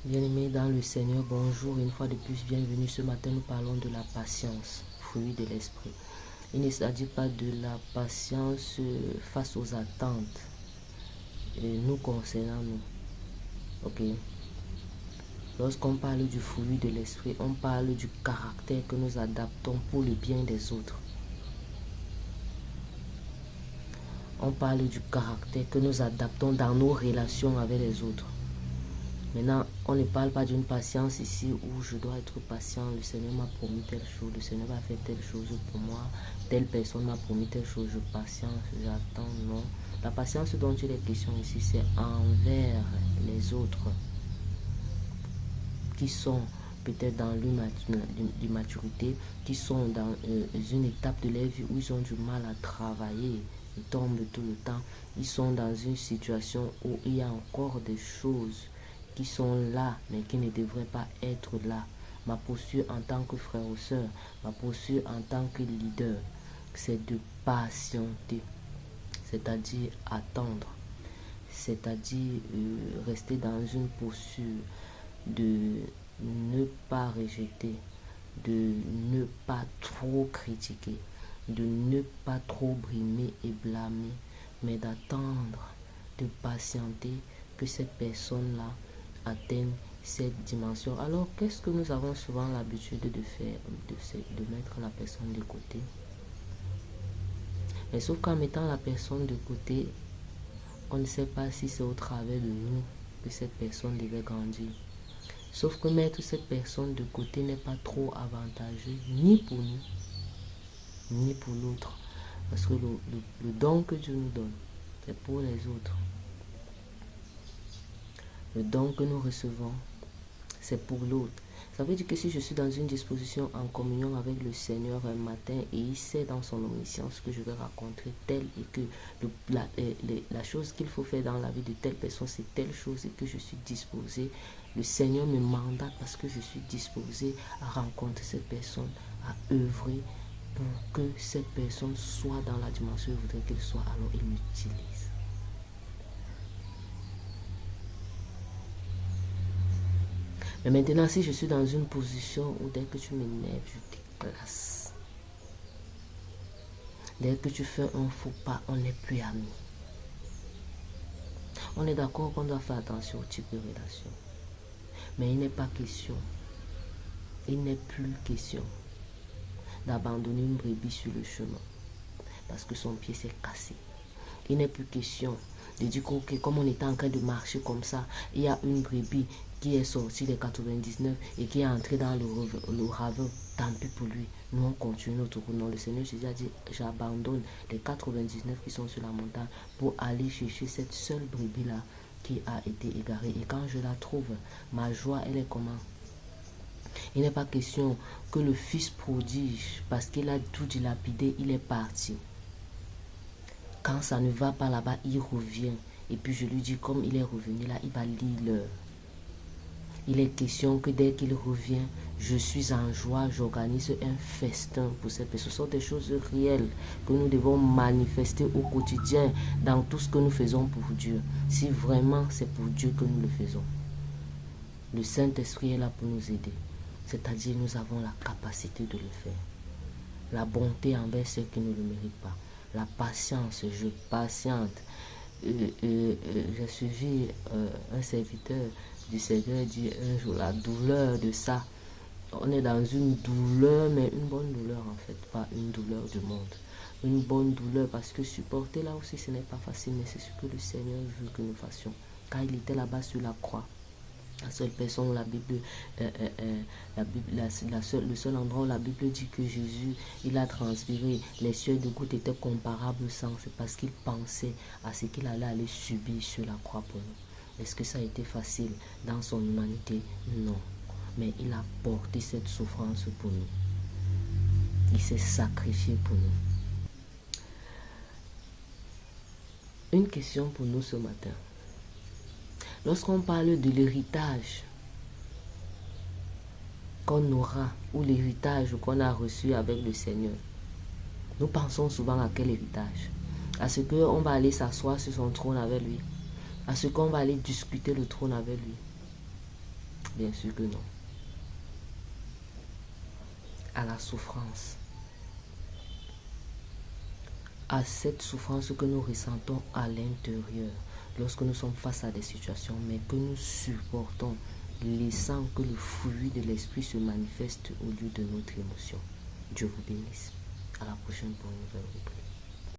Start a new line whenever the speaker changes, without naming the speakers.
Bien-aimés dans le Seigneur, bonjour. Une fois de plus, bienvenue. Ce matin, nous parlons de la patience, fruit de l'esprit. Il ne s'agit pas de la patience face aux attentes nous concernant nous. Ok. Lorsqu'on parle du fruit de l'esprit, on parle du caractère que nous adaptons pour le bien des autres. On parle du caractère que nous adaptons dans nos relations avec les autres. Maintenant, on ne parle pas d'une patience ici où je dois être patient. Le Seigneur m'a promis telle chose, le Seigneur va faire telle chose pour moi. Telle personne m'a promis telle chose, je patience, j'attends. Non. La patience dont il est question ici, c'est envers les autres qui sont peut-être dans l'immaturité, qui sont dans une étape de leur vie où ils ont du mal à travailler, ils tombent tout le temps, ils sont dans une situation où il y a encore des choses qui sont là, mais qui ne devraient pas être là. Ma posture en tant que frère ou soeur, ma posture en tant que leader, c'est de patienter, c'est-à-dire attendre, c'est-à-dire rester dans une posture de ne pas rejeter, de ne pas trop critiquer, de ne pas trop brimer et blâmer, mais d'attendre, de patienter que cette personne-là atteigne cette dimension. Alors, qu'est-ce que nous avons souvent l'habitude de faire, de mettre la personne de côté? Mais sauf qu'en mettant la personne de côté, on ne sait pas si c'est au travers de nous que cette personne devait grandir. Sauf que mettre cette personne de côté n'est pas trop avantageux, ni pour nous, ni pour l'autre. Parce que le don que Dieu nous donne, c'est pour les autres. Le don que nous recevons, c'est pour l'autre. Ça veut dire que si je suis dans une disposition en communion avec le Seigneur un matin et il sait dans son omniscience que je vais rencontrer telle et que la chose qu'il faut faire dans la vie de telle personne c'est telle chose et que je suis disposé, le Seigneur me mandate parce que je suis disposé à rencontrer cette personne, à œuvrer pour que cette personne soit dans la dimension où je voudrais qu'elle soit, alors il m'utilise. Mais maintenant, si je suis dans une position où dès que tu m'énerves, je déclasse. Dès que tu fais un faux pas, on n'est plus amis. On est d'accord qu'on doit faire attention au type de relation. Mais il n'est pas question, il n'est plus question d'abandonner une brebis sur le chemin parce que son pied s'est cassé. Il n'est plus question de dire que comme on était en train de marcher comme ça, il y a une brebis qui est sortie des 99 et qui est entrée dans le ravin. Tant pis pour lui, nous on continue notre route. Non, le Seigneur Jésus a dit, j'abandonne les 99 qui sont sur la montagne pour aller chercher cette seule brebis là qui a été égarée. Et quand je la trouve, ma joie elle est comment? Il n'est pas question que le fils prodige, parce qu'il a tout dilapidé, il est parti. Quand ça ne va pas là-bas, il revient. Et puis je lui dis, comme il est revenu là, il va lire l'heure. Il est question que dès qu'il revient, je suis en joie, j'organise un festin pour cette personne. Ce sont des choses réelles que nous devons manifester au quotidien dans tout ce que nous faisons pour Dieu. Si vraiment c'est pour Dieu que nous le faisons. Le Saint-Esprit est là pour nous aider. C'est-à-dire nous avons la capacité de le faire. La bonté envers ceux qui ne le méritent pas. La patience, je patiente. J'ai suivi un serviteur du Seigneur dit un jour la douleur de ça. On est dans une douleur, mais une bonne douleur en fait, pas une douleur du monde. Une bonne douleur parce que supporter là aussi ce n'est pas facile, mais c'est ce que le Seigneur veut que nous fassions. Quand il était là-bas sur la croix, la seule personne où la Bible, le seul endroit où la Bible dit que Jésus, il a transpiré, les sueurs de gouttes étaient comparables au sang, c'est parce qu'il pensait à ce qu'il allait aller subir sur la croix pour nous. Est-ce que ça a été facile dans son humanité? Non. Mais il a porté cette souffrance pour nous. Il s'est sacrifié pour nous. Une question pour nous ce matin. Lorsqu'on parle de l'héritage qu'on aura ou l'héritage qu'on a reçu avec le Seigneur, nous pensons souvent à quel héritage? À ce qu'on va aller s'asseoir sur son trône avec lui, à ce qu'on va aller discuter le trône avec lui. Bien sûr que non. À la souffrance. À cette souffrance que nous ressentons à l'intérieur lorsque nous sommes face à des situations, mais que nous supportons, laissant que le fruit de l'esprit se manifeste au lieu de notre émotion. Dieu vous bénisse. À la prochaine pour une nouvelle rubrique.